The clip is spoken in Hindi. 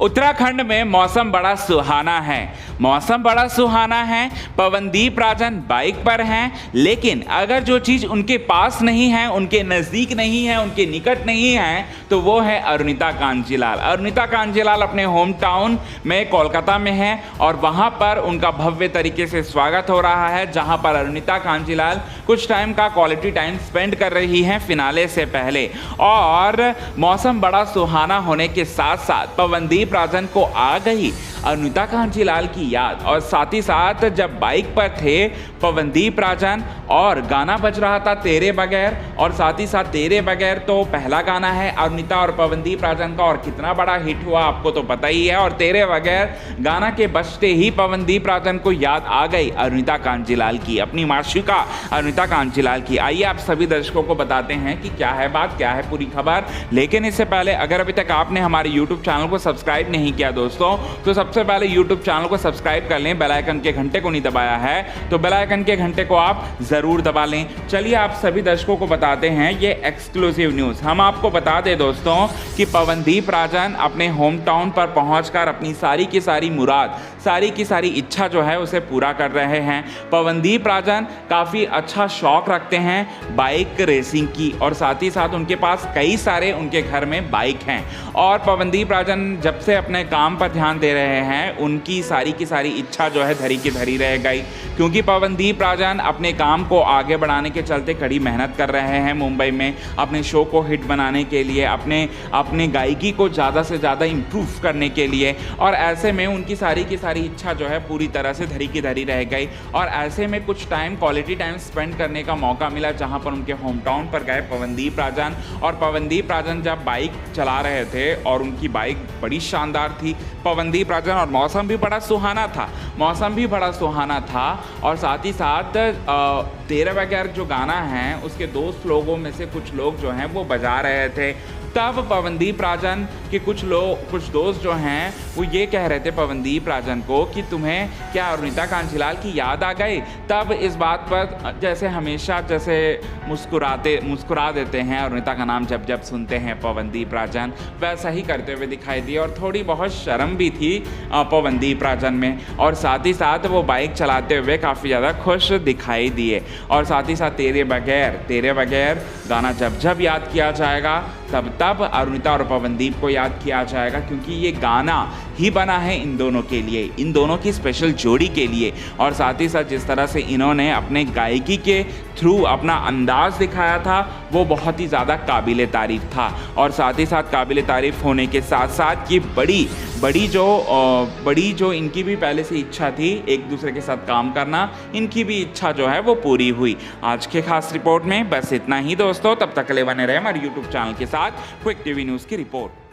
उत्तराखंड में मौसम बड़ा सुहाना है। मौसम बड़ा सुहाना है। पवनदीप राजन बाइक पर हैं, लेकिन अगर जो चीज़ उनके पास नहीं है, उनके नज़दीक नहीं है, उनके निकट नहीं है, तो वो है अरुणिता कांजीलाल। अरुणिता कांजीलाल अपने होम टाउन में कोलकाता में है और वहाँ पर उनका भव्य तरीके से स्वागत हो रहा है, जहाँ पर अरुणिता कांजीलाल कुछ टाइम का क्वालिटी टाइम स्पेंड कर रही हैं फिनाले से पहले। और मौसम बड़ा सुहाना होने के साथ साथ पवनदीप राजन को आ गई अरुणिता कांजीलाल की याद। और साथ ही साथ जब बाइक पर थे पवनदीप राजन और गाना बज रहा था तेरे बगैर, और साथ ही साथ तेरे बगैर तो पहला गाना है अरुणिता और पवनदीप राजन का, और कितना बड़ा हिट हुआ आपको तो पता ही है। और तेरे बगैर गाना के बजते ही पवनदीप राजन को याद आ गई अरुणिता कांजीलाल की, अपनी माशिका अरुणिता कांजीलाल की। आइए आप सभी दर्शकों को बताते हैं कि क्या है बात, क्या है पूरी खबर। लेकिन इससे पहले अगर अभी तक आपने हमारे YouTube चैनल को सब्सक्राइब नहीं किया दोस्तों, तो सबसे पहले YouTube चैनल को सब्सक्राइब कर लें। बेल आइकन के घंटे को नहीं दबाया है तो बेल आइकन के घंटे को आप जरूर दबा लें। चलिए आप सभी दर्शकों को बताते हैं ये एक्सक्लूसिव न्यूज़। हम आपको बता दें दोस्तों कि पवनदीप राजन अपने होम टाउन पर पहुंचकर अपनी सारी की सारी मुराद, सारी की सारी इच्छा जो है उसे पूरा कर रहे हैं। पवनदीप राजन काफ़ी अच्छा शौक रखते हैं बाइक रेसिंग की, और साथ ही साथ उनके पास कई सारे उनके घर में बाइक हैं। और पवनदीप राजन जब से अपने काम पर ध्यान दे रहे हैं, उनकी सारी की सारी इच्छा जो है धरी की धरी रह गई, क्योंकि पवनदीप राजन अपने काम को आगे बढ़ाने के चलते कड़ी मेहनत कर रहे हैं मुंबई में अपने शो को हिट बनाने के लिए, अपने गायकी को ज़्यादा से ज़्यादा इम्प्रूव करने के लिए। और ऐसे में उनकी सारी की सारी इच्छा जो है पूरी तरह से धरी की धरी रह गई। और ऐसे में कुछ टाइम क्वालिटी टाइम स्पेंड करने का मौका मिला, जहाँ पर उनके होम टाउन पर गए पवनदीप राजन। और पवनदीप राजन जब बाइक चला रहे थे और उनकी बाइक बड़ी शानदार थी पवनदीप राजन, और मौसम भी बड़ा सुहाना था, मौसम भी बड़ा सुहाना था। और साथ ही साथ तेरे बगैर जो गाना है उसके दोस्त लोगों में से कुछ लोग जो हैं वो बजा रहे थे। तब पवनदीप राजन के कुछ दोस्त जो हैं वो ये कह रहे थे पवनदीप राजन को कि तुम्हें क्या अरुणिता कांजीलाल की याद आ गई। तब इस बात पर जैसे हमेशा जैसे मुस्कुरा देते हैं अरुणिता का नाम जब जब सुनते हैं पवनदीप राजन, वैसा ही करते हुए दिखाई दिए। और थोड़ी बहुत शर्म भी थी पवनदीप राजन में, और साथ ही साथ वो बाइक चलाते हुए काफ़ी ज़्यादा खुश दिखाई दिए। और साथ ही साथ तेरे बगैर गाना जब जब याद किया जाएगा तब अरुणिता और पवनदीप को याद किया जाएगा, क्योंकि ये गाना ही बना है इन दोनों के लिए, इन दोनों की स्पेशल जोड़ी के लिए। और साथ ही साथ जिस तरह से इन्होंने अपने गायकी के थ्रू अपना अंदाज दिखाया था वो बहुत ही ज़्यादा काबिले तारीफ़ था। और साथ ही साथ काबिले तारीफ़ होने के साथ साथ ये बड़ी जो इनकी भी पहले से इच्छा थी एक दूसरे के साथ काम करना, इनकी भी इच्छा जो है वो पूरी हुई। आज के खास रिपोर्ट में बस इतना ही दोस्तों, तब तक के लिए बने रहे हमारे YouTube चैनल के साथ। क्विक टीवी न्यूज़ की रिपोर्ट।